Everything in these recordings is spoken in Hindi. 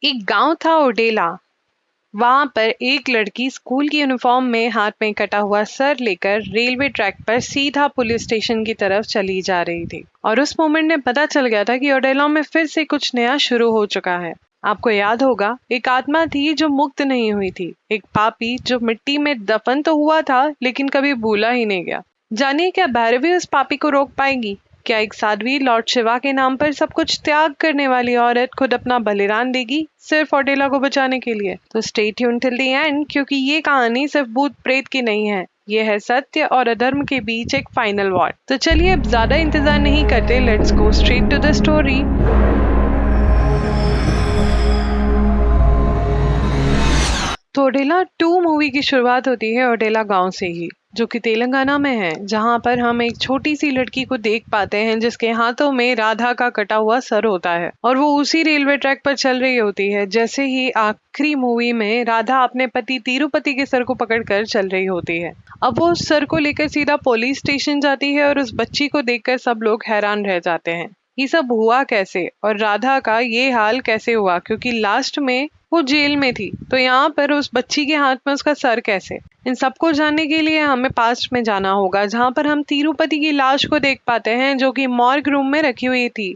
एक गांव था ओडेला। वहां पर एक लड़की स्कूल की यूनिफॉर्म में हाथ में कटा हुआ सर लेकर रेलवे ट्रैक पर सीधा पुलिस स्टेशन की तरफ चली जा रही थी और उस मोमेंट में पता चल गया था कि ओडेला में फिर से कुछ नया शुरू हो चुका है। आपको याद होगा, एक आत्मा थी जो मुक्त नहीं हुई थी, एक पापी जो मिट्टी में दफन तो हुआ था लेकिन कभी भूला ही नहीं गया। जानिए, क्या भैरवी उस पापी को रोक पाएगी? क्या एक साध्वी लॉर्ड शिवा के नाम पर सब कुछ त्याग करने वाली औरत खुद अपना बलिदान देगी सिर्फ ओडेला को बचाने के लिए? तो stay tune till the end, क्योंकि ये कहानी सिर्फ भूत प्रेत की नहीं है, ये है सत्य और अधर्म के बीच एक फाइनल वॉर। तो चलिए अब ज्यादा इंतजार नहीं करते, let's go straight to the story. तो ओडेला 2 मूवी की शुरुआत होती है ओडेला गांव से ही, जो कि तेलंगाना में है, जहां पर हम एक छोटी सी लड़की को देख पाते हैं जिसके हाथों में राधा का कटा हुआ सर होता है और वो उसी रेलवे ट्रैक पर चल रही होती है जैसे ही आखिरी मूवी में राधा अपने पति तिरुपति के सर को पकड़कर चल रही होती है। अब वो उस सर को लेकर सीधा पुलिस स्टेशन जाती है और उस बच्ची को देखकर सब लोग हैरान रह जाते हैं। ये सब हुआ कैसे और राधा का ये हाल कैसे हुआ, क्योंकि लास्ट में वो जेल में थी, तो यहाँ पर उस बच्ची के हाथ में उसका सर कैसे? इन सबको जानने के लिए हमें पास्ट में जाना होगा, जहाँ पर हम तिरुपति की लाश को देख पाते हैं जो कि मॉर्ग रूम में रखी हुई थी।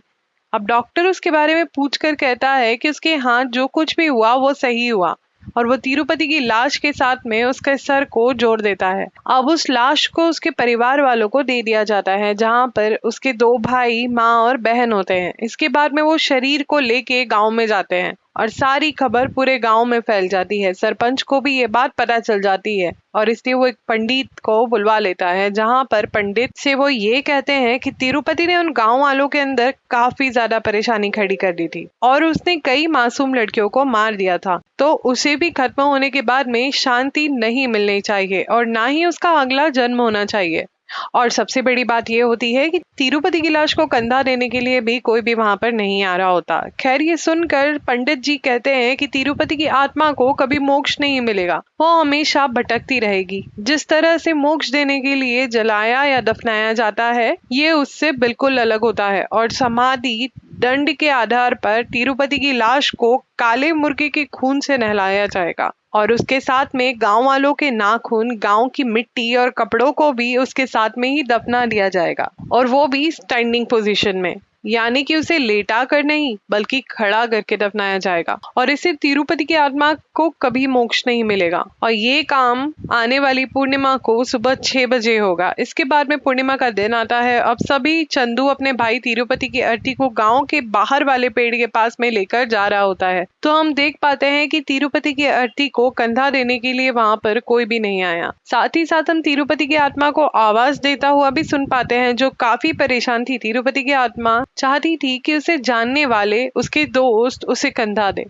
अब डॉक्टर उसके बारे में पूछकर कहता है कि उसके हाथ जो कुछ भी हुआ वो सही हुआ और वो तिरुपति की लाश के साथ में उसके सर को जोड़ देता है। अब उस लाश को उसके परिवार वालों को दे दिया जाता है, जहाँ पर उसके 2 भाई, माँ और बहन होते हैं। इसके बाद में वो शरीर को लेके गांव में जाते हैं और सारी खबर पूरे गांव में फैल जाती है। सरपंच को भी ये बात पता चल जाती है और इसलिए वो एक पंडित को बुलवा लेता है, जहां पर पंडित से वो ये कहते हैं कि तिरुपति ने उन गांव वालों के अंदर काफी ज्यादा परेशानी खड़ी कर दी थी और उसने कई मासूम लड़कियों को मार दिया था, तो उसे भी खत्म होने के बाद में शांति नहीं मिलनी चाहिए और ना ही उसका अगला जन्म होना चाहिए। और सबसे बड़ी बात यह होती है कि तिरुपति की लाश को कंधा देने के लिए भी कोई भी वहां पर नहीं आ रहा होता। खैर, ये सुनकर पंडित जी कहते हैं कि तिरुपति की आत्मा को कभी मोक्ष नहीं मिलेगा, वो हमेशा भटकती रहेगी। जिस तरह से मोक्ष देने के लिए जलाया या दफनाया जाता है, ये उससे बिल्कुल अलग होता है और समाधि दंड के आधार पर तिरुपति की लाश को काले मुर्गे के खून से नहलाया जाएगा और उसके साथ में गांव वालों के नाखून, गांव की मिट्टी और कपड़ों को भी उसके साथ में ही दफना दिया जाएगा और वो भी स्टैंडिंग पोजीशन में, यानी कि उसे लेटा कर नहीं बल्कि खड़ा करके दफनाया जाएगा और इससे तिरुपति की आत्मा को कभी मोक्ष नहीं मिलेगा। और ये काम आने वाली पूर्णिमा को सुबह 6 बजे होगा। इसके बाद में पूर्णिमा का दिन आता है। अब सभी चंदू अपने भाई तिरुपति की अर्थी को गांव के बाहर वाले पेड़ के पास में लेकर जा रहा होता है, तो हम देख पाते हैं कि तिरुपति की अर्थी को कंधा देने के लिए वहां पर कोई भी नहीं आया। साथ ही साथ हम तिरुपति की आत्मा को आवाज देता हुआ भी सुन पाते हैं, जो काफी परेशान थी। तिरुपति की आत्मा चाहती थी कि उसे जानने वाले उसके दोस्त उसे कंधा दे,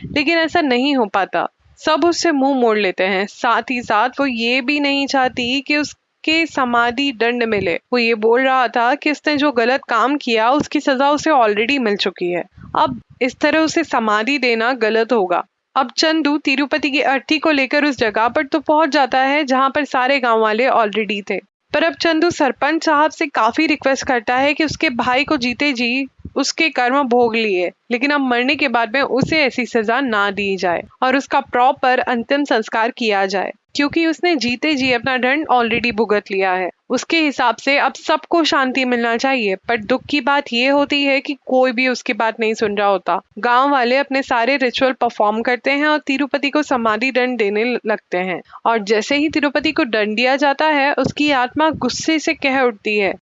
लेकिन ऐसा नहीं हो पाता। सब उससे मुंह मोड़ लेते हैं। साथ ही साथ वो ये भी नहीं चाहती कि उसके समाधि दंड मिले। वो ये बोल रहा था कि उसने जो गलत काम किया उसकी सजा उसे ऑलरेडी मिल चुकी है, अब इस तरह उसे समाधि देना गलत होगा। अब चंदू तिरुपति की अर्थी को लेकर उस जगह पर तो पहुंच जाता है जहां पर सारे गांव वाले ऑलरेडी थे, पर अब चंदू सरपंच साहब से काफी रिक्वेस्ट करता है कि उसके भाई को जीते जी उसके कर्म भोग लिए, लेकिन अब मरने के बाद में उसे ऐसी सजा ना दी जाए और उसका प्रॉपर अंतिम संस्कार किया जाए, क्योंकि उसने जीते जी अपना दंड ऑलरेडी भुगत लिया है। उसके हिसाब से अब सबको शांति मिलना चाहिए, पर दुख की बात ये होती है कि कोई भी उसकी बात नहीं सुन रहा होता। गांव वाले अपने सारे रिचुअल परफॉर्म करते हैं और तिरुपति को समाधि दंड देने लगते हैं और जैसे ही तिरुपति को दंड दिया जाता है, उसकी आत्मा गुस्से से कह उठती है,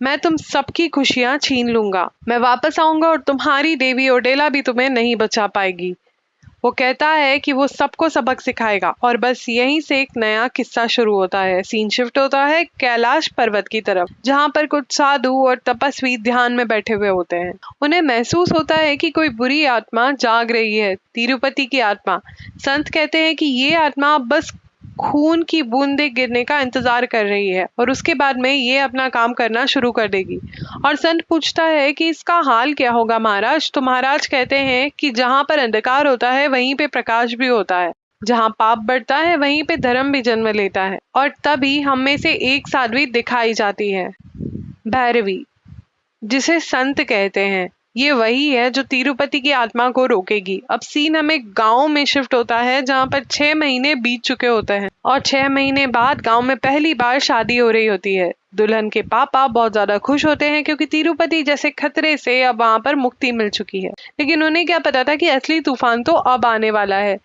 मैं तुम सबकी खुशियां छीन लूंगा, मैं वापस आऊंगा और तुम्हारी देवी ओडेला भी तुम्हें नहीं बचा पाएगी। वो कहता है कि वो सबको सबक सिखाएगा और बस यहीं से एक नया किस्सा शुरू होता है। सीन शिफ्ट होता है कैलाश पर्वत की तरफ, जहाँ पर कुछ साधु और तपस्वी ध्यान में बैठे हुए होते हैं। उन्हें महसूस होता है कि कोई बुरी आत्मा जाग रही है, तिरुपति की आत्मा। संत कहते हैं कि ये आत्मा बस खून की बूंदें गिरने का इंतजार कर रही है और उसके बाद में ये अपना काम करना शुरू कर देगी। और संत पूछता है कि इसका हाल क्या होगा महाराज? तो महाराज कहते हैं कि जहाँ पर अंधकार होता है वहीं पे प्रकाश भी होता है, जहाँ पाप बढ़ता है वहीं पे धर्म भी जन्म लेता है। और तभी हम में से एक साध्वी दिखाई जाती है, भैरवी, जिसे संत कहते हैं। ये वही है जो तिरुपति की आत्मा को रोकेगी। अब सीन हमें गांव में शिफ्ट होता है जहां पर 6 महीने बीत चुके होते हैं और 6 महीने बाद गांव में पहली बार शादी हो रही होती है। दुल्हन के पापा बहुत ज्यादा खुश होते हैं क्योंकि तिरुपति जैसे खतरे से अब वहां पर मुक्ति मिल चुकी है, लेकिन उन्हें क्या पता था कि असली तूफान तो अब आने वाला है।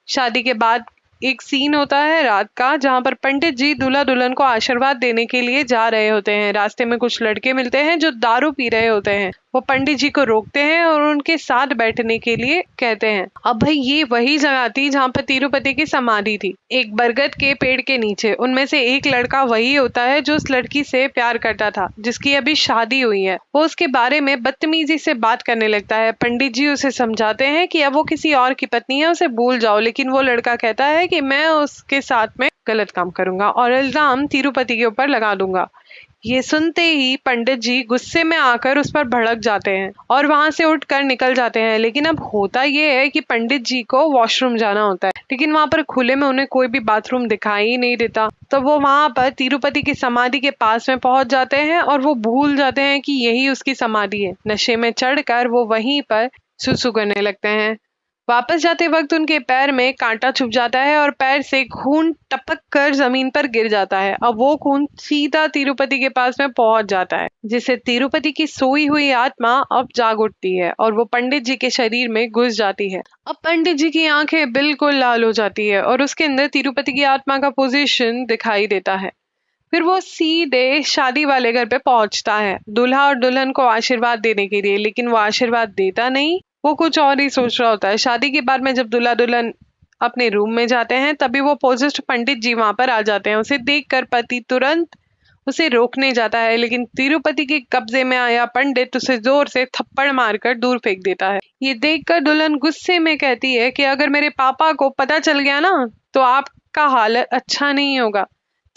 शादी के बाद एक सीन होता है रात का जहां पर पंडित जी दूल्हा दुल्हन को आशीर्वाद देने के लिए जा रहे होते हैं। रास्ते में कुछ लड़के मिलते हैं जो दारू पी रहे होते हैं। वो पंडित जी को रोकते हैं और उनके साथ बैठने के लिए कहते हैं। अब भाई ये वही जगह थी जहां पर तिरुपति की समाधि थी, एक बरगद के पेड़ के नीचे। उनमें से एक लड़का वही होता है जो उस लड़की से प्यार करता था जिसकी अभी शादी हुई है। वो उसके बारे में बदतमीजी से बात करने लगता है। पंडित जी उसे समझाते हैं कि अब वो किसी और की पत्नी है, उसे भूल जाओ, लेकिन वो लड़का कहता है कि मैं उसके साथ में गलत काम करूंगा और इल्जाम तिरुपति के ऊपर लगा दूंगा। ये सुनते ही पंडित जी गुस्से में आकर उस पर भड़क जाते हैं और वहां से उठकर निकल जाते हैं। लेकिन अब होता ये है कि पंडित जी को वॉशरूम जाना होता है, लेकिन वहां पर खुले में उन्हें कोई भी बाथरूम दिखाई ही नहीं देता। तो वो वहां पर तिरुपति की समाधि के पास में पहुंच जाते हैं और वो भूल जाते हैं कि यही उसकी समाधि है। नशे में चढ़कर वो वहीं पर सुसु करने लगते हैं। वापस जाते वक्त उनके पैर में कांटा छुप जाता है और पैर से खून टपक कर जमीन पर गिर जाता है। अब वो खून सीधा तिरुपति के पास में पहुंच जाता है, जिससे तिरुपति की सोई हुई आत्मा अब जाग उठती है और वो पंडित जी के शरीर में घुस जाती है। अब पंडित जी की आंखें बिल्कुल लाल हो जाती है और उसके अंदर तिरुपति की आत्मा का पोजीशन दिखाई देता है। फिर वो सीधे शादी वाले घर पे पहुंचता है दूल्हा और दुल्हन को आशीर्वाद देने के लिए, लेकिन वो आशीर्वाद देता नहीं, वो कुछ और ही सोच रहा होता है। शादी के बाद में जब दूल्हा दुल्हन अपने रूम में जाते हैं तभी वो पोजेस्ड पंडित जी वहां पर आ जाते हैं। उसे देखकर पति तुरंत उसे रोकने जाता है, लेकिन तिरुपति के कब्जे में आया पंडित उसे जोर से थप्पड़ मारकर दूर फेंक देता है। ये देखकर दुल्हन गुस्से में कहती है कि अगर मेरे पापा को पता चल गया ना तो आपका हालत अच्छा नहीं होगा।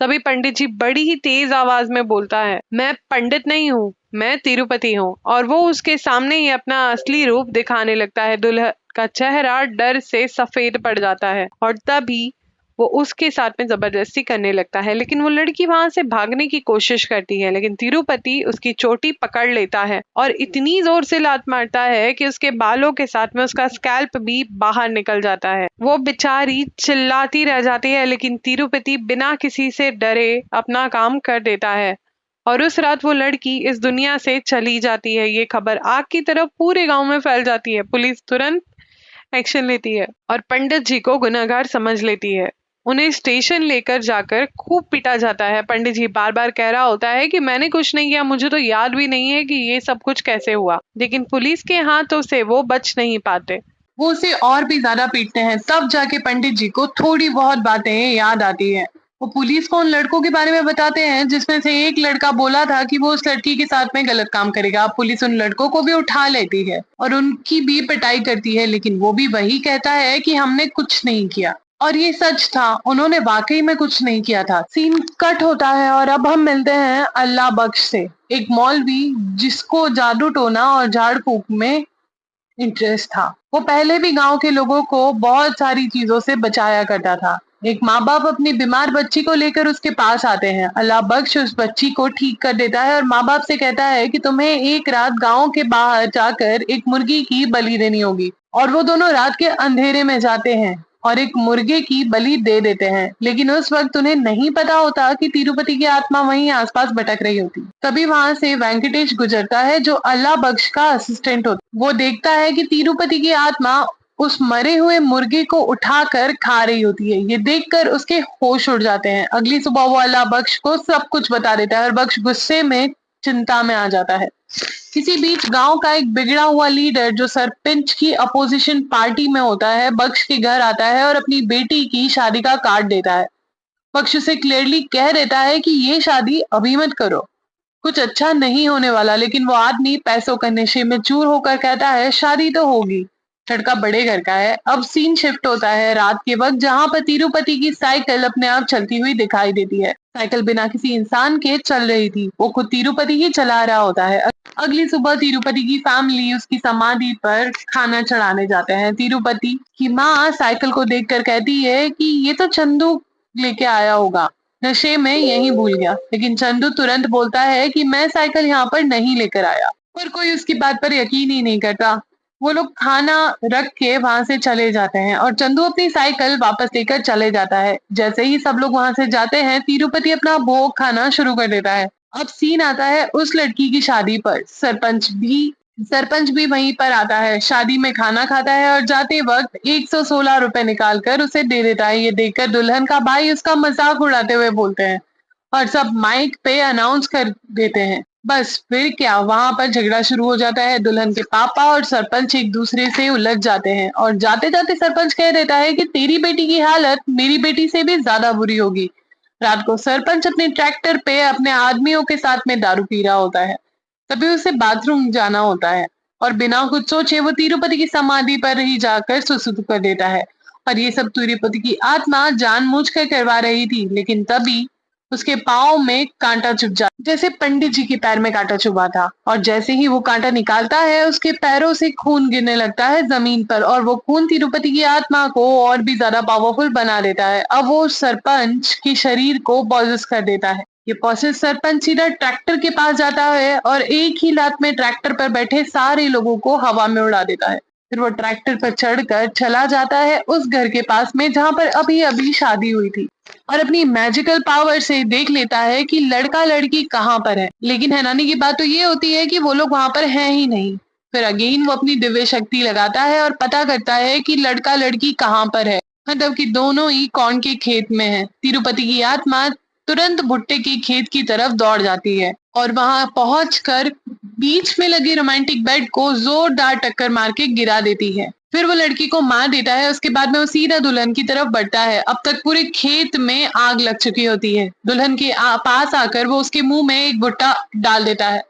तभी पंडित जी बड़ी ही तेज आवाज में बोलता है, मैं पंडित नहीं हूँ, मैं तिरुपति हूँ। और वो उसके सामने ही अपना असली रूप दिखाने लगता है। दुल्हन का चेहरा डर से सफेद पड़ जाता है और तभी वो उसके साथ में जबरदस्ती करने लगता है, लेकिन वो लड़की वहां से भागने की कोशिश करती है, लेकिन तिरुपति उसकी चोटी पकड़ लेता है और इतनी जोर से लात मारता है कि उसके बालों के साथ में उसका स्कैल्प भी बाहर निकल जाता है। वो बेचारी चिल्लाती रह जाती है, लेकिन तिरुपति बिना किसी से डरे अपना काम कर देता है और उस रात वो लड़की इस दुनिया से चली जाती है। ये खबर आग की तरह पूरे गांव में फैल जाती है। पुलिस तुरंत एक्शन लेती है और पंडित जी को गुनहगार समझ लेती है। उन्हें स्टेशन लेकर जाकर खूब पीटा जाता है। पंडित जी बार बार कह रहा होता है कि मैंने कुछ नहीं किया, मुझे तो याद भी नहीं है कि ये सब कुछ कैसे हुआ, लेकिन पुलिस के हाथों से वो बच नहीं पाते। वो उसे और भी ज्यादा पीटते हैं। तब जाके पंडित जी को थोड़ी बहुत बातें याद आती है। वो पुलिस को उन लड़कों के बारे में बताते हैं जिसमें से एक लड़का बोला था कि वो उस लड़की के साथ में गलत काम करेगा। पुलिस उन लड़कों को भी उठा लेती है और उनकी भी पिटाई करती है, लेकिन वो भी वही कहता है कि हमने कुछ नहीं किया। और ये सच था, उन्होंने वाकई में कुछ नहीं किया था। सीन कट होता है और अब हम मिलते हैं अल्लाह बख्श से, एक मौलवी जिसको जादू टोना और झाड़ फूक में इंटरेस्ट था। वो पहले भी गांव के लोगों को बहुत सारी चीजों से बचाया करता था। एक माँ बाप अपनी बीमार बच्ची को लेकर उसके पास आते हैं। अल्लाह बख्श उस बच्ची को ठीक कर देता है और माँ बाप से कहता है कि तुम्हें एक रात गांव के बाहर जाकर एक मुर्गी की बलि देनी होगी। और वो दोनों रात के अंधेरे में जाते हैं और एक मुर्गे की बलि दे देते हैं, लेकिन उस वक्त उन्हें नहीं पता होता कि तिरुपति की आत्मा वहीं आसपास भटक रही होती। तभी वहां से वेंकटेश गुजरता है जो अल्लाह बख्श का असिस्टेंट होता। वो देखता है कि तिरुपति की आत्मा उस मरे हुए मुर्गे को उठाकर खा रही होती है। ये देखकर उसके होश उड़ जाते हैं। अगली सुबह वो अल्लाह बख्श को सब कुछ बता देता है और बख्श गुस्से में चिंता में आ जाता है। किसी बीच गांव का एक बिगड़ा हुआ लीडर जो सरपंच की अपोजिशन पार्टी में होता है बख्श के घर आता है और अपनी बेटी की शादी का कार्ड देता है। बख्श उसे क्लियरली कह देता है कि ये शादी अभी मत करो, कुछ अच्छा नहीं होने वाला, लेकिन वो आदमी पैसों का नशे में चूर होकर कहता है शादी तो होगी। लड़का बड़े घर का है। अब सीन शिफ्ट होता है रात के वक्त जहां पर तिरुपति की साइकिल अपने आप चलती हुई दिखाई देती है। साइकिल बिना किसी इंसान के चल रही थी, वो खुद तिरुपति ही चला रहा होता है। अगली सुबह तिरुपति की फैमिली उसकी समाधि पर खाना चढ़ाने जाते हैं। तिरुपति की माँ साइकिल को देखकर कहती है कि ये तो चंदू लेके आया होगा, नशे में यहीं भूल गया। लेकिन चंदू तुरंत बोलता है कि मैं साइकिल यहाँ पर नहीं लेकर आया। पर कोई उसकी बात पर यकीन ही नहीं करता। वो लोग खाना रख के वहां से चले जाते हैं और चंदू अपनी साइकिल वापस लेकर चले जाता है। जैसे ही सब लोग वहां से जाते हैं, तिरुपति अपना भोग खाना शुरू कर देता है। अब सीन आता है उस लड़की की शादी पर। सरपंच भी वहीं पर आता है, शादी में खाना खाता है और जाते वक्त 116 रुपए निकाल कर उसे दे देता है। ये देखकर दुल्हन का भाई उसका मजाक उड़ाते हुए बोलते हैं और सब माइक पे अनाउंस कर देते हैं। बस फिर क्या, वहां पर झगड़ा शुरू हो जाता है। दुल्हन के पापा और सरपंच एक दूसरे से उलझ जाते हैं और जाते जाते सरपंच कह देता है कि तेरी बेटी की हालत मेरी बेटी से भी ज्यादा बुरी होगी। रात को सरपंच अपने ट्रैक्टर पे अपने आदमियों के साथ में दारू पी रहा होता है। तभी उसे बाथरूम जाना होता है और बिना कुछ सोचे वो तिरुपति की समाधि पर ही जाकर सुसुत कर देता है। और ये सब तिरुपति की आत्मा जानबूझकर करवा रही थी, लेकिन तभी उसके पाँव में कांटा चुभ जाता, जैसे पंडित जी के पैर में कांटा चुभा था। और जैसे ही वो कांटा निकालता है, उसके पैरों से खून गिरने लगता है जमीन पर और वो खून तिरुपति की आत्मा को और भी ज्यादा पावरफुल बना देता है। अब वो सरपंच के शरीर को पॉजेस कर देता है। ये पॉसेस सरपंच सीधा ट्रैक्टर के पास जाता है और एक ही लात में ट्रैक्टर पर बैठे सारे लोगों को हवा में उड़ा देता है। फिर वो ट्रैक्टर पर चढ़कर चला जाता है उस घर के पास में जहां पर अभी अभी शादी हुई थी और अपनी मैजिकल पावर से देख लेता है कि लड़का लड़की कहाँ पर है। लेकिन हैरानी की बात तो ये होती है कि वो लोग वहां पर हैं ही नहीं। फिर अगेन वो अपनी दिव्य शक्ति लगाता है और पता करता है कि लड़का लड़की कहाँ पर है, मतलब कि दोनों ही कौन के खेत में है। तिरुपति की आत्मा तुरंत भुट्टे के खेत की तरफ दौड़ जाती है और वहां पहुंचकर बीच में लगे रोमांटिक बेड को जोरदार टक्कर मार के गिरा देती है। फिर वो लड़की को मार देता है। उसके बाद में वो सीधा दुल्हन की तरफ बढ़ता है। अब तक पूरे खेत में आग लग चुकी होती है। दुल्हन के पास आकर वो उसके मुंह में एक भुट्टा डाल देता है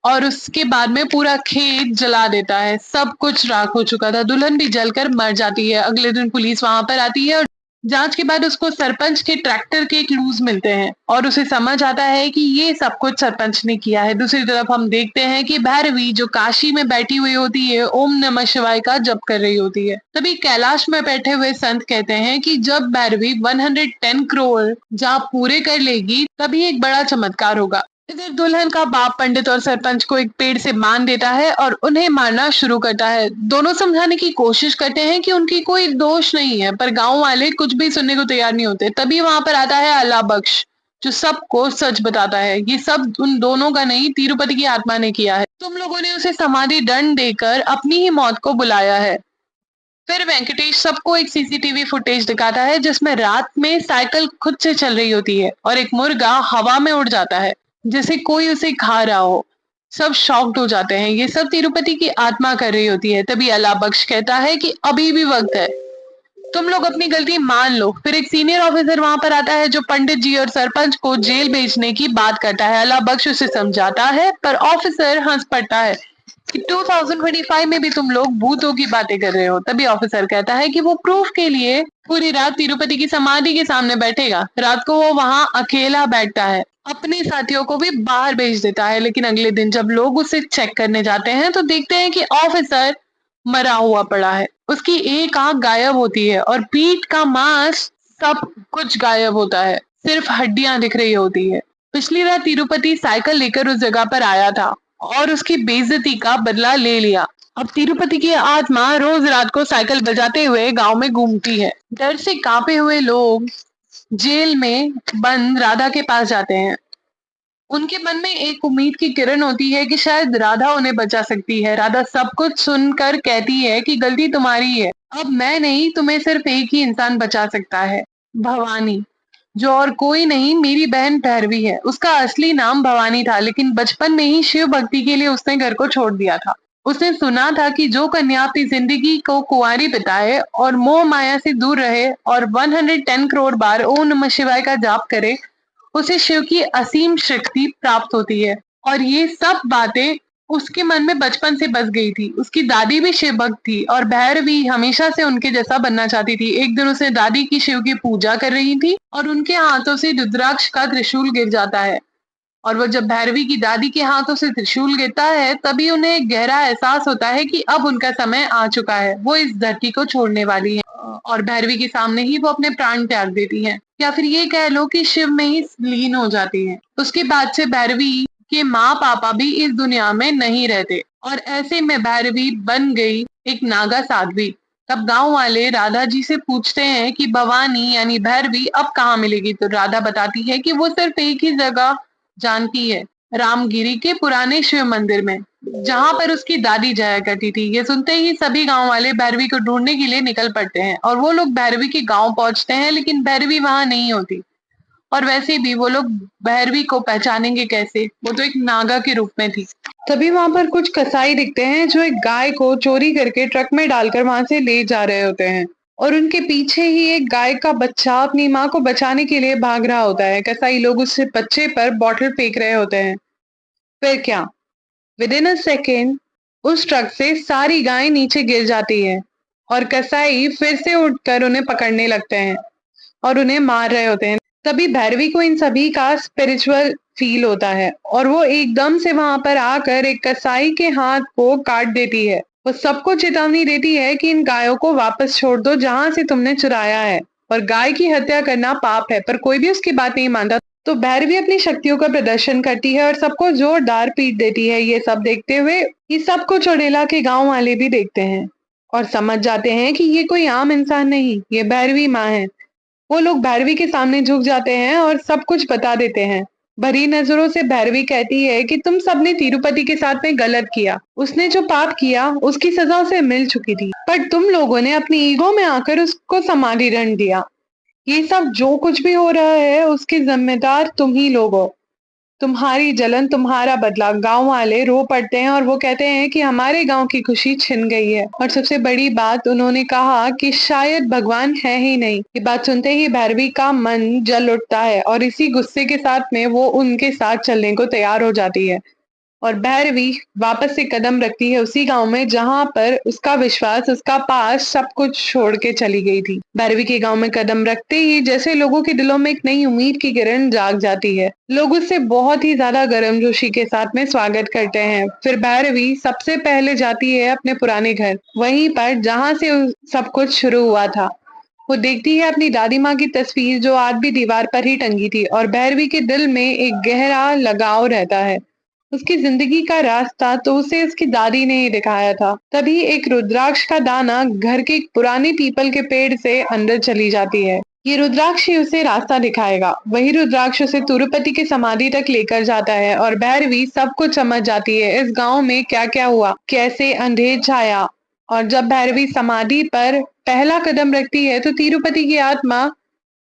और उसके बाद में पूरा खेत जला देता है। सब कुछ राख हो चुका था। दुल्हन भी जलकर मर जाती है। अगले दिन पुलिस वहां पर आती है और जांच के बाद उसको सरपंच के ट्रैक्टर के क्लूज मिलते हैं और उसे समझ आता है कि ये सब कुछ सरपंच ने किया है। दूसरी तरफ हम देखते हैं कि भैरवी जो काशी में बैठी हुई होती है, ओम नमः शिवाय का जप कर रही होती है। तभी कैलाश में बैठे हुए संत कहते हैं कि जब भैरवी 110 करोड़ जाप पूरे कर लेगी तभी एक बड़ा चमत्कार होगा। इधर दुल्हन का बाप पंडित और सरपंच को एक पेड़ से बांध देता है और उन्हें मारना शुरू करता है। दोनों समझाने की कोशिश करते हैं कि उनकी कोई दोष नहीं है, पर गांव वाले कुछ भी सुनने को तैयार नहीं होते। तभी वहां पर आता है अल्लाह बख्श, जो सबको सच बताता है ये सब उन दोनों का नहीं, तिरुपति की आत्मा ने किया है। तुम लोगों ने उसे समाधि दंड देकर अपनी ही मौत को बुलाया है। फिर वेंकटेश सबको एक सीसीटीवी फुटेज दिखाता है जिसमें रात में साइकिल खुद से चल रही होती है और एक मुर्गा हवा में उड़ जाता है जैसे कोई उसे खा रहा हो। सब शॉक्ड हो जाते हैं। ये सब तिरुपति की आत्मा कर रही होती है। तभी अल्लाह बख्श कहता है कि अभी भी वक्त है, तुम लोग अपनी गलती मान लो। फिर एक सीनियर ऑफिसर वहां पर आता है जो पंडित जी और सरपंच को जेल भेजने की बात करता है। अल्लाह बख्श उसे समझाता है पर ऑफिसर हंस पड़ता है कि 2025 में भी तुम लोग भूतों की बातें कर रहे हो। तभी ऑफिसर कहता है कि वो प्रूफ के लिए पूरी रात तिरुपति की समाधि के सामने बैठेगा। रात को वो वहां अकेला बैठता है, अपने साथियों को भी बाहर भेज देता है। लेकिन अगले दिन जब लोग उसे चेक करने जाते हैं तो देखते हैं कि ऑफिसर मरा हुआ पड़ा है। उसकी एक आंख गायब होती है और पीठ का मांस सब कुछ गायब होता है, सिर्फ हड्डियां दिख रही होती है। पिछली रात तिरुपति साइकिल लेकर उस जगह पर आया था और उसकी बेइज्जती का बदला ले लिया। अब तिरुपति की आत्मा रोज रात को साइकिल बजाते हुए गांव में घूमती है। डर से कांपे हुए लोग जेल में बंद राधा के पास जाते हैं। उनके मन में एक उम्मीद की किरण होती है कि शायद राधा उन्हें बचा सकती है। राधा सब कुछ सुनकर कहती है कि गलती तुम्हारी है, अब मैं नहीं, तुम्हें सिर्फ एक ही इंसान बचा सकता है, भवानी, जो और कोई नहीं मेरी बहन भैरवी है। उसका असली नाम भवानी था, लेकिन बचपन में ही शिव भक्ति के लिए उसने घर को छोड़ दिया था। उसने सुना था कि जो कन्या अपनी जिंदगी को कुंवारी बिताए और मोह माया से दूर रहे और 110 करोड़ बार ओम नमः शिवाय का जाप करे, उसे शिव की असीम शक्ति प्राप्त होती है। और ये सब बातें उसके मन में बचपन से बस गई थी। उसकी दादी भी शिव भक्त थी और भैरवी हमेशा से उनके जैसा बनना चाहती थी। एक दिन उसे दादी की शिव की पूजा कर रही थी और उनके हाथों से रुद्राक्ष का त्रिशूल गिर जाता है और वो जब भैरवी की दादी के हाथों से त्रिशूल गिरता है तभी उन्हें एक गहरा एहसास होता है कि अब उनका समय आ चुका है, वो इस धरती को छोड़ने वाली है और भैरवी के सामने ही वो अपने प्राण त्याग देती हैं, या फिर ये कह लो कि शिव में ही लीन हो जाती हैं। उसके बाद से भैरवी कि माँ पापा भी इस दुनिया में नहीं रहते और ऐसे में भैरवी बन गई एक नागा साध्वी। तब गांव वाले राधा जी से पूछते हैं कि भवानी यानी भैरवी अब कहाँ मिलेगी। तो राधा बताती है कि वो सिर्फ एक ही जगह जानती है, रामगिरी के पुराने शिव मंदिर में, जहां पर उसकी दादी जाया करती थी। ये सुनते ही सभी गांव वाले भैरवी को ढूंढने के लिए निकल पड़ते हैं और वो लोग भैरवी के गांव पहुंचते हैं, लेकिन भैरवी वहां नहीं होती। और वैसे भी वो लोग भैरवी को पहचानेंगे कैसे, वो तो एक नागा के रूप में थी। तभी वहां पर कुछ कसाई दिखते हैं जो एक गाय को चोरी करके ट्रक में डालकर वहां से ले जा रहे होते हैं और उनके पीछे ही एक गाय का बच्चा अपनी माँ को बचाने के लिए भाग रहा होता है। कसाई लोग उस बच्चे पर बॉटल फेंक रहे होते हैं। फिर क्या, विद इन अ सेकेंड उस ट्रक से सारी गायें नीचे गिर जाती है और कसाई फिर से उठकर उन्हें पकड़ने लगते हैं और उन्हें मार रहे होते हैं। तभी भैरवी को इन सभी का स्पिरिचुअल फील होता है और वो एकदम से वहां पर आकर एक कसाई के हाथ को काट देती है। वो सबको चेतावनी देती है कि इन गायों को वापस छोड़ दो जहां से तुमने चुराया है, और गाय की हत्या करना पाप है, पर कोई भी उसकी बात नहीं मानता। तो भैरवी अपनी शक्तियों का प्रदर्शन करती है और सबको जोरदार पीट देती है। ये सब देखते हुए ये सब कुछ चौड़ेला के गांव वाले भी देखते हैं और समझ जाते हैं कि ये कोई आम इंसान नहीं, ये भैरवी माँ है। वो लोग भैरवी के सामने झुक जाते हैं और सब कुछ बता देते हैं। भरी नजरों से भैरवी कहती है कि तुम सबने तिरुपति के साथ में गलत किया। उसने जो पाप किया उसकी सजा उसे मिल चुकी थी, पर तुम लोगों ने अपनी ईगो में आकर उसको समाधि दंड दिया। ये सब जो कुछ भी हो रहा है उसके जिम्मेदार तुम ही लोग हो। तुम्हारी जलन तुम्हारा बदला। गांव वाले रो पड़ते हैं और वो कहते हैं कि हमारे गांव की खुशी छिन गई है। और सबसे बड़ी बात, उन्होंने कहा कि शायद भगवान है ही नहीं। ये बात सुनते ही भैरवी का मन जल उठता है और इसी गुस्से के साथ में वो उनके साथ चलने को तैयार हो जाती है और भैरवी वापस से कदम रखती है उसी गांव में जहां पर उसका विश्वास, उसका पास सब कुछ छोड़ के चली गई थी। भैरवी के गांव में कदम रखते ही जैसे लोगों के दिलों में एक नई उम्मीद की किरण जाग जाती है। लोग उससे बहुत ही ज्यादा गर्मजोशी के साथ में स्वागत करते हैं। फिर भैरवी सबसे पहले जाती है अपने पुराने घर, वहीं पर जहां से सब कुछ शुरू हुआ था। वो देखती है अपनी दादी माँ की तस्वीर जो आज भी दीवार पर ही टंगी थी और भैरवी के दिल में एक गहरा लगाव रहता है। उसकी जिंदगी का रास्ता तो उसे उसकी दादी ने ही दिखाया था। तभी एक रुद्राक्ष का दाना घर के एक पुराने पीपल के पेड़ से अंदर चली जाती है। ये रुद्राक्ष ही उसे रास्ता दिखाएगा। वही रुद्राक्ष उसे तिरुपति की समाधि तक लेकर जाता है और भैरवी सब कुछ समझ जाती है इस गांव में क्या क्या हुआ, कैसे अंधेर छाया। और जब भैरवी समाधि पर पहला कदम रखती है तो तिरुपति की आत्मा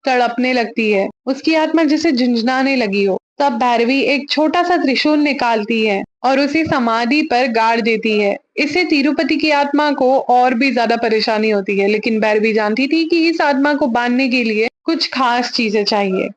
तड़पने लगती है, उसकी आत्मा जैसे झुंझुनाने लगी हो। तब भैरवी एक छोटा सा त्रिशूल निकालती है और उसे समाधि पर गाड़ देती है। इससे तिरुपति की आत्मा को और भी ज्यादा परेशानी होती है, लेकिन भैरवी जानती थी कि इस आत्मा को बांधने के लिए कुछ खास चीजें चाहिए।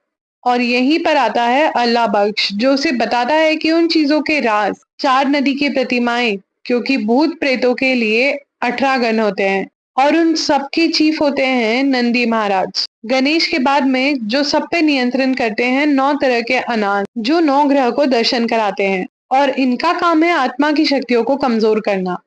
और यहीं पर आता है अल्लाह बख्श, जो उसे बताता है कि उन चीजों के राज। 4 नदी की प्रतिमाएं, क्योंकि भूत प्रेतों के लिए 18 गण होते हैं और उन सबके चीफ होते हैं नंदी महाराज। गणेश के बाद में जो सब पे नियंत्रण करते हैं 9 तरह के अनाज, जो 9 ग्रह को दर्शन कराते हैं और इनका काम है आत्मा की शक्तियों को कमजोर करना।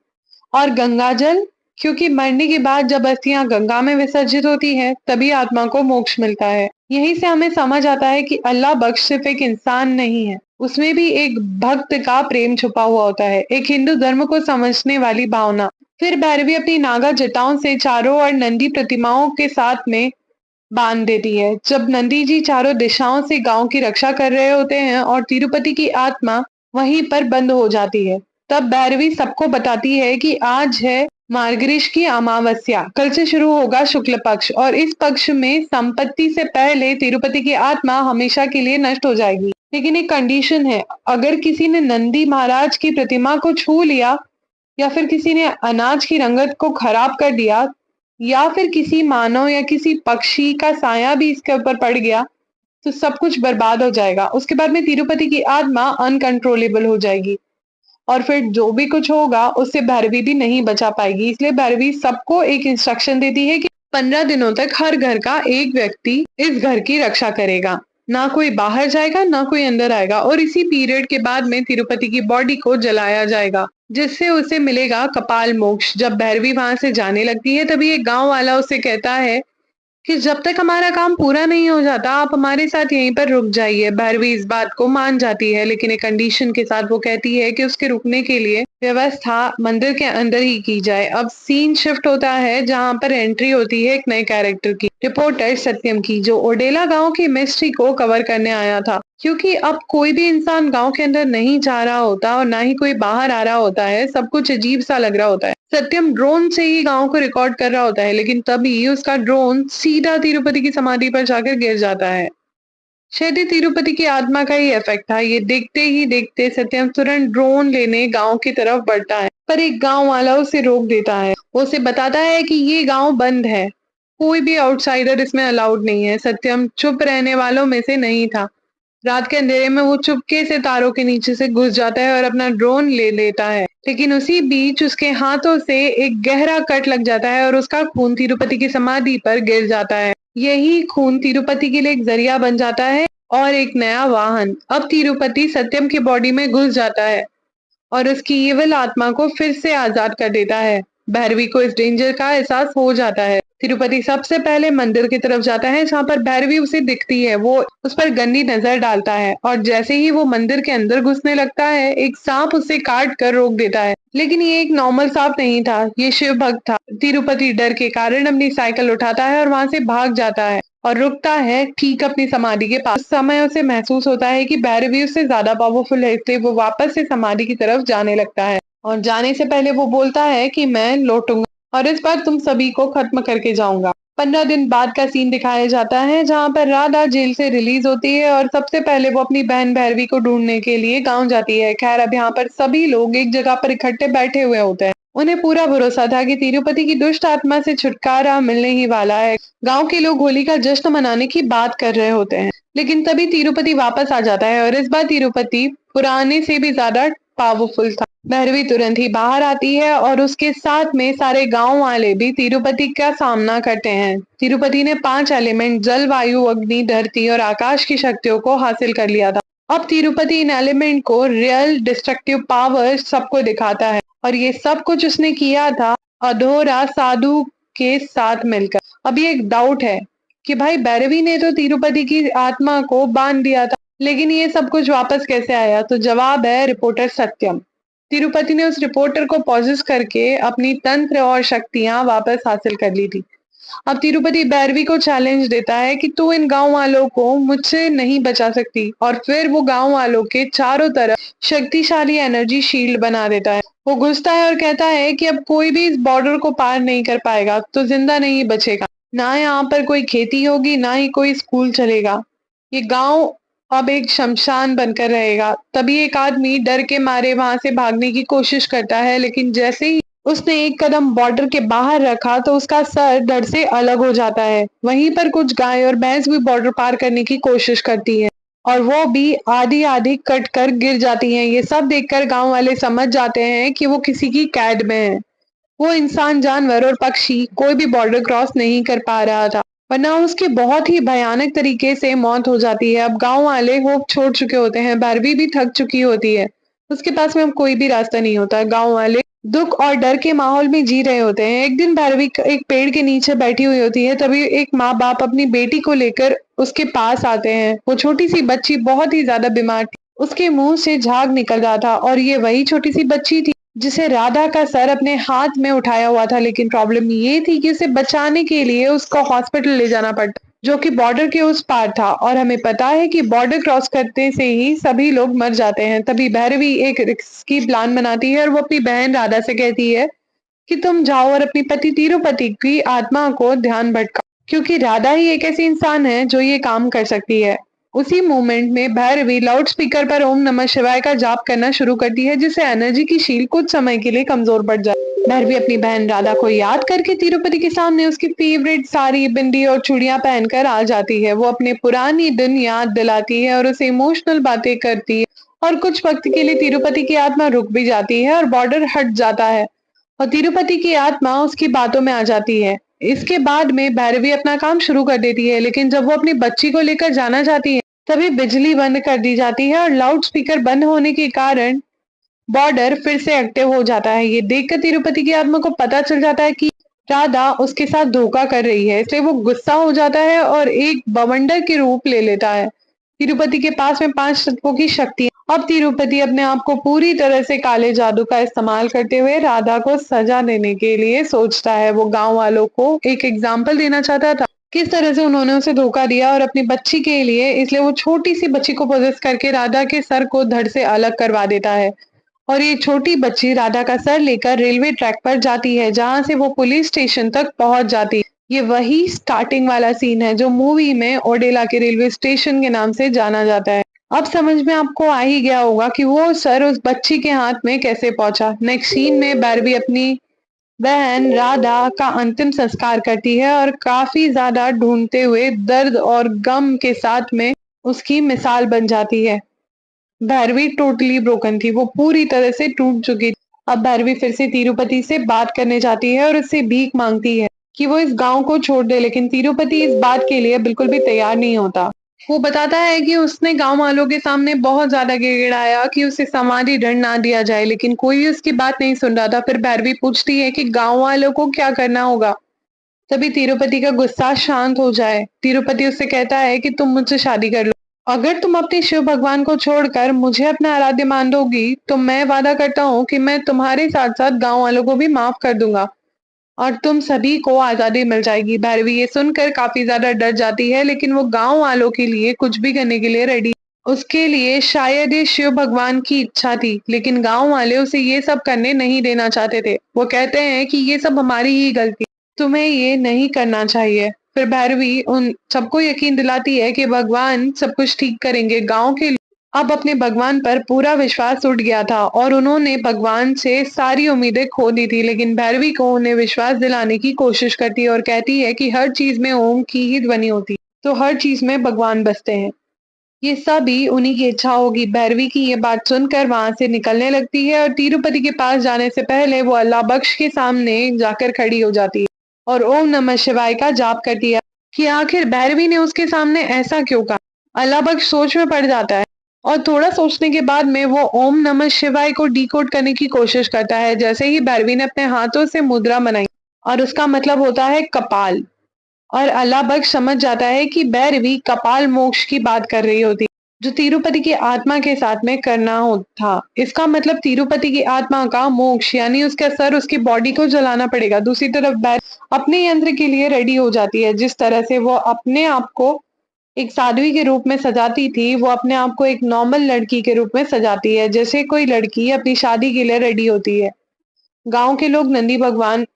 और गंगा जल, क्योंकि मरने के बाद जब अस्थियां गंगा में विसर्जित होती हैं तभी आत्मा को मोक्ष मिलता है। यहीं से हमें समझ आता है कि अल्लाह बख्श सिर्फ एक इंसान नहीं है, उसमें भी एक भक्त का प्रेम छुपा हुआ होता है, एक हिंदू धर्म को समझने वाली भावना। फिर भैरवी अपनी नागा जटाओं से चारों और नंदी प्रतिमाओं के साथ में बांध देती है। जब नंदी जी चारों दिशाओं से गांव की रक्षा कर रहे होते हैं और तिरुपति की आत्मा वहीं पर बंद हो जाती है, तब भैरवी सबको बताती है कि आज है मार्गशीर्ष की अमावस्या, कल से शुरू होगा शुक्ल पक्ष और इस पक्ष में संपत्ति से पहले तिरुपति की आत्मा हमेशा के लिए नष्ट हो जाएगी। लेकिन एक कंडीशन है, अगर किसी ने नंदी महाराज की प्रतिमा को छू लिया या फिर किसी ने अनाज की रंगत को खराब कर दिया या फिर किसी मानव या किसी पक्षी का साया भी इसके ऊपर पड़ गया तो सब कुछ बर्बाद हो जाएगा। उसके बाद में तिरुपति की आत्मा अनकंट्रोलेबल हो जाएगी और फिर जो भी कुछ होगा उससे भैरवी भी नहीं बचा पाएगी। इसलिए भैरवी सबको एक इंस्ट्रक्शन देती है कि 15 दिनों तक हर घर का एक व्यक्ति इस घर की रक्षा करेगा, ना कोई बाहर जाएगा ना कोई अंदर आएगा। और इसी पीरियड के बाद में तिरुपति की बॉडी को जलाया जाएगा, जिससे उसे मिलेगा कपाल मोक्ष। जब भैरवी वहां से जाने लगती है तभी एक गांव वाला उसे कहता है कि जब तक हमारा काम पूरा नहीं हो जाता आप हमारे साथ यहीं पर रुक जाइए। भैरवी इस बात को मान जाती है, लेकिन एक कंडीशन के साथ। वो कहती है कि उसके रुकने के लिए व्यवस्था मंदिर के अंदर ही की जाए। अब सीन शिफ्ट होता है जहां पर एंट्री होती है एक नए कैरेक्टर की, रिपोर्टर सत्यम की, जो ओडेला गांव की मिस्ट्री को कवर करने आया था। क्योंकि अब कोई भी इंसान गांव के अंदर नहीं जा रहा होता और ना ही कोई बाहर आ रहा होता है, सब कुछ अजीब सा लग रहा होता है। सत्यम ड्रोन से ही गांव को रिकॉर्ड कर रहा होता है, लेकिन तभी उसका ड्रोन सीधा तिरुपति की समाधि पर जाकर गिर जाता है। शायद ये तिरुपति की आत्मा का ही इफेक्ट था। ये देखते ही देखते सत्यम तुरंत ड्रोन लेने गांव की तरफ बढ़ता है, पर एक गांव वाला उसे रोक देता है। वो उसे बताता है कि ये गांव बंद है, कोई भी आउटसाइडर इसमें अलाउड नहीं है। सत्यम चुप रहने वालों में से नहीं था। रात के अंधेरे में वो चुपके से तारों के नीचे से घुस जाता है और अपना ड्रोन ले लेता है। लेकिन उसी बीच उसके हाथों से एक गहरा कट लग जाता है और उसका खून तिरुपति की समाधि पर गिर जाता है। यही खून तिरुपति के लिए एक जरिया बन जाता है और एक नया वाहन। अब तिरुपति सत्यम की बॉडी में घुस जाता है और उसकी इविल आत्मा को फिर से आजाद कर देता है। भैरवी को इस डेंजर का एहसास हो जाता है। तिरुपति सबसे पहले मंदिर की तरफ जाता है जहाँ पर भैरवी उसे दिखती है। वो उस पर गंदी नजर डालता है और जैसे ही वो मंदिर के अंदर घुसने लगता है, एक सांप उसे काट कर रोक देता है। लेकिन ये एक नॉर्मल सांप नहीं था, ये शिव भक्त था। तिरुपति डर के कारण अपनी साइकिल उठाता है और वहां से भाग जाता है और रुकता है ठीक अपनी समाधि के पास। उस समय उसे महसूस होता है कि भैरवी उससे ज्यादा पावरफुल है, इसलिए वो वापस से समाधि की तरफ जाने लगता है और जाने से पहले वो बोलता है कि मैं लौटूंगा और इस बार तुम सभी को खत्म करके जाऊंगा। 15 दिन बाद का सीन दिखाया जाता है जहाँ पर राधा जेल से रिलीज होती है और सबसे पहले वो अपनी बहन भैरवी को ढूंढने के लिए गांव जाती है। खैर, अब यहाँ पर सभी लोग एक जगह पर इकट्ठे बैठे हुए होते हैं। उन्हें पूरा भरोसा था कि तिरुपति की दुष्ट आत्मा से छुटकारा मिलने ही वाला है। गांव के लोग होली का जश्न मनाने की बात कर रहे होते हैं, लेकिन तभी तिरुपति वापस आ जाता है और इस बार तिरुपति पुराने से भी ज्यादा पावरफुल था। भैरवी तुरंत ही बाहर आती है और उसके साथ में सारे गांव वाले भी तिरुपति का सामना करते हैं। तिरुपति ने 5 एलिमेंट जल, वायु, अग्नि, धरती और आकाश की शक्तियों को हासिल कर लिया था। अब तिरुपति इन एलिमेंट को रियल डिस्ट्रक्टिव पावर सबको दिखाता है और ये सब कुछ उसने किया था अधोरा साधु के साथ मिलकर। अब ये एक डाउट है कि भाई भैरवी ने तो तिरुपति की आत्मा को बांध दिया था, लेकिन ये सब कुछ वापस कैसे आया? तो जवाब है रिपोर्टर सत्यम। तिरुपति ने उस रिपोर्टर को पॉजेस करके अपनी तंत्र और शक्तियां वापस हासिल कर ली थी। अब तिरुपति भैरवी को चैलेंज देता है कि तू इन गांव वालों को मुझसे नहीं बचा सकती, और फिर वो गांव वालों के चारों तरफ शक्तिशाली एनर्जी शील्ड बना देता है। वो घुसता है और कहता है कि अब कोई भी इस बॉर्डर को पार नहीं कर पाएगा तो जिंदा नहीं बचेगा। ना यहाँ पर कोई खेती होगी, ना ही कोई स्कूल चलेगा। ये गांव अब एक शमशान बनकर रहेगा। तभी एक आदमी डर के मारे वहां से भागने की कोशिश करता है, लेकिन जैसे ही उसने एक कदम बॉर्डर के बाहर रखा तो उसका सर डर से अलग हो जाता है। वहीं पर कुछ गाय और भैंस भी बॉर्डर पार करने की कोशिश करती है और वो भी आधी आधी कट कर गिर जाती हैं। ये सब देखकर गांव वाले समझ जाते हैं कि वो किसी की कैद में है। वो इंसान, जानवर और पक्षी कोई भी बॉर्डर क्रॉस नहीं कर पा रहा था, वरना उसकी बहुत ही भयानक तरीके से मौत हो जाती है। अब गांव वाले होप छोड़ चुके होते हैं, भैरवी भी थक चुकी होती है, उसके पास में अब कोई भी रास्ता नहीं होता। गांव वाले दुख और डर के माहौल में जी रहे होते हैं। एक दिन भैरवी एक पेड़ के नीचे बैठी हुई होती है, तभी एक माँ बाप अपनी बेटी को लेकर उसके पास आते हैं। वो छोटी सी बच्ची बहुत ही ज्यादा बीमार थी, उसके मुंह से झाग निकल रहा था और ये वही छोटी सी बच्ची थी जिसे राधा का सर अपने हाथ में उठाया हुआ था। लेकिन प्रॉब्लम ये थी कि उसे बचाने के लिए उसको हॉस्पिटल ले जाना पड़ता, जो कि बॉर्डर के उस पार था, और हमें पता है कि बॉर्डर क्रॉस करते से ही सभी लोग मर जाते हैं। तभी भैरवी एक रिस्की प्लान बनाती है और वो अपनी बहन राधा से कहती है कि तुम जाओ और अपनी पति तिरुपति की आत्मा को ध्यान भटकाओ, क्योंकि राधा ही एक ऐसी इंसान है जो ये काम कर सकती है। उसी मोमेंट में भैरवी लाउड स्पीकर पर ओम नमः शिवाय का जाप करना शुरू करती है, जिससे एनर्जी की शील कुछ समय के लिए कमजोर पड़ जाती है। भैरवी अपनी बहन राधा को याद करके तिरुपति के सामने उसकी फेवरेट साड़ी, बिंदी और चूड़ियां पहनकर आ जाती है। वो अपने पुरानी दिन याद दिलाती है और उसे इमोशनल बातें करती है, और कुछ वक्त के लिए तिरुपति की आत्मा रुक भी जाती है और बॉर्डर हट जाता है और तिरुपति की आत्मा उसकी बातों में आ जाती है। इसके बाद में भैरवी अपना काम शुरू कर देती है, लेकिन जब वो अपनी बच्ची को लेकर जाना चाहती है तभी बिजली बंद कर दी जाती है और लाउड स्पीकर बंद होने के कारण बॉर्डर फिर से एक्टिव हो जाता है। ये देखकर तिरुपति की आत्मा को पता चल जाता है कि राधा उसके साथ धोखा कर रही है, इसलिए वो गुस्सा हो जाता है और एक बवंडर के रूप ले लेता है। तिरुपति के पास में 5 तत्वों की शक्ति है। अब तिरुपति अपने आप को पूरी तरह से काले जादू का इस्तेमाल करते हुए राधा को सजा देने के लिए सोचता है। वो गांव वालों को एक एग्जाम्पल देना चाहता था, किस तरह से उन्होंने उसे धोखा दिया और अपनी बच्ची के लिए, इसलिए वो छोटी सी बच्ची को पोजेस करके राधा के सर को धड़ से अलग करवा देता है। और ये छोटी बच्ची राधा का सर लेकर रेलवे ट्रैक पर जाती है, जहां से वो पुलिस स्टेशन तक पहुंच जाती है। ये वही स्टार्टिंग वाला सीन है जो मूवी में ओडेला के रेलवे स्टेशन के नाम से जाना जाता है। अब समझ में आपको आ ही गया होगा कि वो सर उस बच्ची के हाथ में कैसे पहुंचा। नेक्स्ट सीन में बारबी अपनी बहन राधा का अंतिम संस्कार करती है और काफी ज्यादा ढूंढते हुए दर्द और गम के साथ में उसकी मिसाल बन जाती है। भैरवी टोटली ब्रोकन थी, वो पूरी तरह से टूट चुकी थी। अब भैरवी फिर से तिरुपति से बात करने जाती है और उससे भीख मांगती है कि वो इस गांव को छोड़ दे, लेकिन तिरुपति इस बात के लिए बिल्कुल भी तैयार नहीं होता। वो बताता है कि उसने गांव वालों के सामने बहुत ज्यादा गिड़गिड़ाया कि उसे समाधि दंड ना दिया जाए, लेकिन कोई भी उसकी बात नहीं सुन रहा था। फिर भैरवी पूछती है कि गांव वालों को क्या करना होगा तभी तिरुपति का गुस्सा शांत हो जाए। तिरुपति उससे कहता है कि तुम मुझसे शादी कर लो, अगर तुम अपने शिव भगवान को छोड़कर मुझे अपना आराध्य मान दोगी तो मैं वादा करता हूँ कि मैं तुम्हारे साथ साथ गांव वालों को भी माफ कर दूंगा और तुम सभी को आजादी मिल जाएगी। भैरवी ये सुनकर काफी ज्यादा डर जाती है, लेकिन वो गांव वालों के लिए कुछ भी करने के लिए रेडी। उसके लिए शायद ये शिव भगवान की इच्छा थी, लेकिन गांव वाले उसे ये सब करने नहीं देना चाहते थे। वो कहते हैं कि ये सब हमारी ही गलती, तुम्हें ये नहीं करना चाहिए। फिर भैरवी उन सबको यकीन दिलाती है कि भगवान सब कुछ ठीक करेंगे। गांव के अब अपने भगवान पर पूरा विश्वास उठ गया था और उन्होंने भगवान से सारी उम्मीदें खो दी थी, लेकिन भैरवी को उन्हें विश्वास दिलाने की कोशिश करती है और कहती है कि हर चीज में ओम की ही ध्वनि होती, तो हर चीज में भगवान बसते हैं, ये सभी उन्हीं की इच्छा होगी। भैरवी की ये बात सुनकर वहां से निकलने लगती है और तिरुपति के पास जाने से पहले वो अल्लाह बख्श के सामने जाकर खड़ी हो जाती है और ओम नमः शिवाय का जाप करती है कि आखिर भैरवी ने उसके सामने ऐसा क्यों कहा। अल्लाह बख्श सोच में पड़ जाता है और थोड़ा सोचने के बाद में वो ओम नमः शिवाय को डिकोड करने की कोशिश करता है। जैसे ही भैरवी ने अपने हाथों से मुद्रा बनाई और उसका मतलब होता है कपाल, और अल्लाह बख्श समझ जाता है कि भैरवी कपाल मोक्ष की बात कर रही होती, जो तिरुपति की आत्मा के साथ में करना हो था। इसका मतलब तिरुपति की आत्मा का मोक्ष, यानी उसका सर उसकी बॉडी को जलाना पड़ेगा। दूसरी तरफ भैरवी अपने यंत्र के लिए रेडी हो जाती है। जिस तरह से वो अपने आप को एक साध्वी के रूप में सजाती थी, वो अपने आप को एक नॉर्मल लड़की के रूप में सजाती है, जैसे कोई लड़की अपनी शादी के लिए रेडी होती है। गांव के लोग नंदी भगवान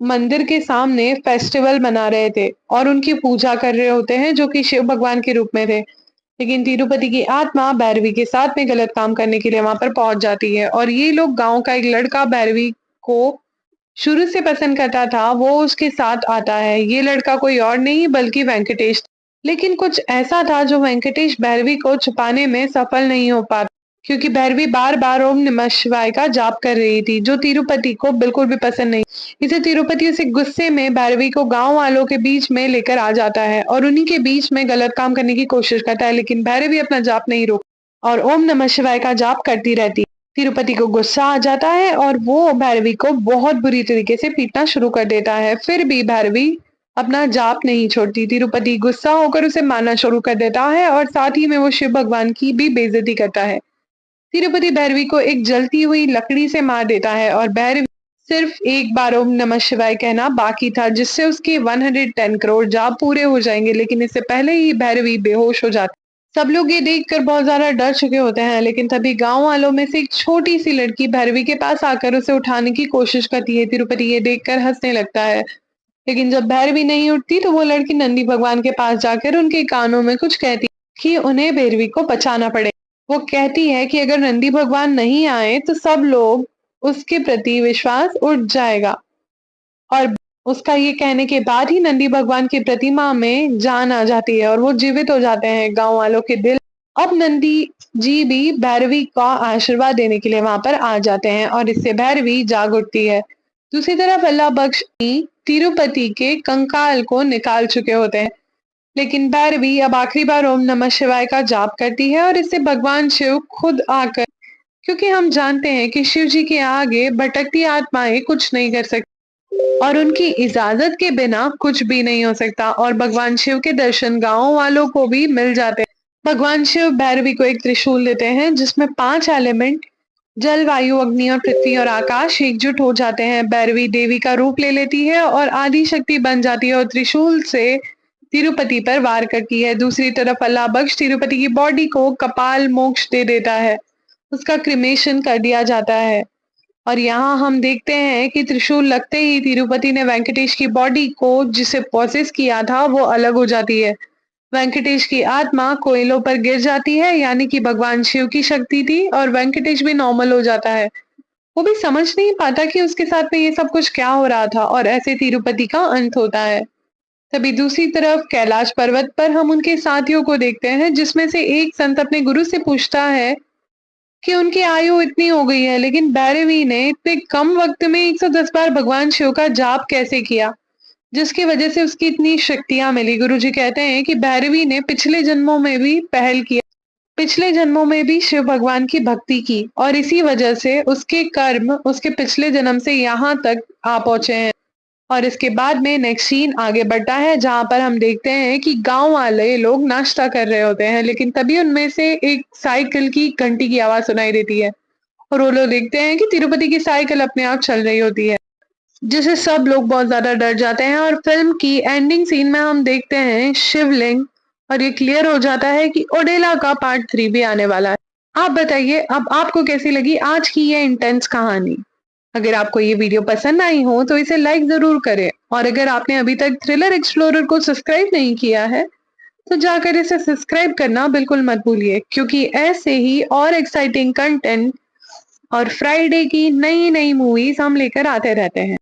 मंदिर के सामने फेस्टिवल मना रहे थे और उनकी पूजा कर रहे होते हैं, जो कि शिव भगवान के रूप में थे। लेकिन तिरुपति की आत्मा भैरवी के साथ में गलत काम करने के लिए वहां पर पहुंच जाती है और ये लोग, गांव का एक लड़का भैरवी को शुरू से पसंद करता था, वो उसके साथ आता है। ये लड़का कोई और नहीं बल्कि वेंकटेश, लेकिन कुछ ऐसा था जो वेंकटेश भैरवी को छुपाने में सफल नहीं हो पाता, क्योंकि भैरवी बार बार ओम नमः शिवाय का जाप कर रही थी, जो तिरुपति को बिल्कुल भी पसंद नहीं। इसे तिरुपति उसे गुस्से में भैरवी को गांव वालों के बीच में लेकर आ जाता है और उन्हीं के बीच में गलत काम करने की कोशिश करता है, लेकिन भैरवी अपना जाप नहीं रोक और ओम नमः शिवाय का जाप करती रहती है। तिरुपति को गुस्सा आ जाता है और वो भैरवी को बहुत बुरी तरीके से पीटना शुरू कर देता है। फिर भी भैरवी अपना जाप नहीं छोड़ती। तिरुपति गुस्सा होकर उसे मारना शुरू कर देता है और साथ ही में वो शिव भगवान की भी बेइज्जती करता है। तिरुपति भैरवी को एक जलती हुई लकड़ी से मार देता है और भैरवी सिर्फ एक बार ओम नमः शिवाय कहना बाकी था, जिससे उसके 110 करोड़ जाप पूरे हो जाएंगे, लेकिन इससे पहले ही भैरवी बेहोश हो जाती। सब लोग ये देखकर बहुत ज्यादा डर चुके होते हैं, लेकिन तभी गांव वालों में से एक छोटी सी लड़की भैरवी के पास आकर उसे उठाने की कोशिश करती है। तिरुपति ये देखकर हंसने लगता है, लेकिन जब भैरवी नहीं उठती तो वो लड़की नंदी भगवान के पास जाकर उनके कानों में कुछ कहती कि उन्हें भैरवी को बचाना पड़े। वो कहती है कि अगर नंदी भगवान नहीं आए तो सब लोग उसके प्रति विश्वास उठ जाएगा, और उसका ये कहने के बाद ही नंदी भगवान की प्रतिमा में जान आ जाती है और वो जीवित हो जाते हैं। गांव वालों के दिल अब नंदी जी भी भैरवी का आशीर्वाद देने के लिए वहां पर आ जाते हैं और इससे भैरवी जाग उठती है। दूसरी तरफ अल्लाह बख्श तिरुपति के कंकाल को निकाल चुके होते हैं, लेकिन भैरवी अब आखिरी बार ओम नमः शिवाय का जाप करती है और इससे भगवान शिव खुद आकर, क्योंकि हम जानते हैं कि शिव जी के आगे भटकती आत्माएं कुछ नहीं कर सकती, और उनकी इजाजत के बिना कुछ भी नहीं हो सकता और भगवान शिव के दर्शन गांव वालों को भी मिल जाते हैं। भगवान शिव भैरवी को एक त्रिशूल देते हैं जिसमें 5 एलिमेंट जल, वायु, अग्नि और पृथ्वी और आकाश एकजुट हो जाते हैं। भैरवी देवी का रूप ले लेती है और आदि शक्ति बन जाती है और त्रिशूल से तिरुपति पर वार करती है। दूसरी तरफ अल्लाह बख्श तिरुपति की बॉडी को कपाल मोक्ष दे देता है, उसका क्रिमेशन कर दिया जाता है। और यहाँ हम देखते हैं कि त्रिशूल लगते ही तिरुपति ने वेंकटेश की बॉडी को जिसे पॉसेस किया था वो अलग हो जाती है। वेंकटेश की आत्मा कोयलों पर गिर जाती है, यानी कि भगवान शिव की शक्ति थी और वेंकटेश भी नॉर्मल हो जाता है। वो भी समझ नहीं पाता कि उसके साथ में ये सब कुछ क्या हो रहा था और ऐसे तिरुपति का अंत होता है। तभी दूसरी तरफ कैलाश पर्वत पर हम उनके साथियों को देखते हैं जिसमें से एक संत अपने गुरु से पूछता है कि उनकी आयु इतनी हो गई है लेकिन भैरवी ने इतने कम वक्त में 110 बार भगवान शिव का जाप कैसे किया, जिसकी वजह से उसकी इतनी शक्तियां मिली। गुरुजी कहते हैं कि भैरवी ने पिछले जन्मों में भी पहल किया, पिछले जन्मों में भी शिव भगवान की भक्ति की और इसी वजह से उसके कर्म उसके पिछले जन्म से यहाँ तक आ पहुंचे हैं। और इसके बाद में नेक्स्ट सीन आगे बढ़ता है जहां पर हम देखते हैं कि गांव वाले लोग नाश्ता कर रहे होते हैं, लेकिन तभी उनमें से एक साइकिल की घंटी की आवाज सुनाई देती है और वो लोग देखते हैं कि तिरुपति की साइकिल अपने आप चल रही होती है, जिससे सब लोग बहुत ज्यादा डर जाते हैं। और फिल्म की एंडिंग सीन में हम देखते हैं शिवलिंग और ये क्लियर हो जाता है कि ओडेला का पार्ट 3 भी आने वाला है। आप बताइए अब आपको कैसी लगी आज की ये इंटेंस कहानी। अगर आपको ये वीडियो पसंद आई हो तो इसे लाइक जरूर करें और अगर आपने अभी तक थ्रिलर एक्सप्लोरर को सब्सक्राइब नहीं किया है तो जाकर इसे सब्सक्राइब करना बिल्कुल मत भूलिए, क्योंकि ऐसे ही और एक्साइटिंग कंटेंट और फ्राइडे की नई नई मूवीज हम लेकर आते रहते हैं।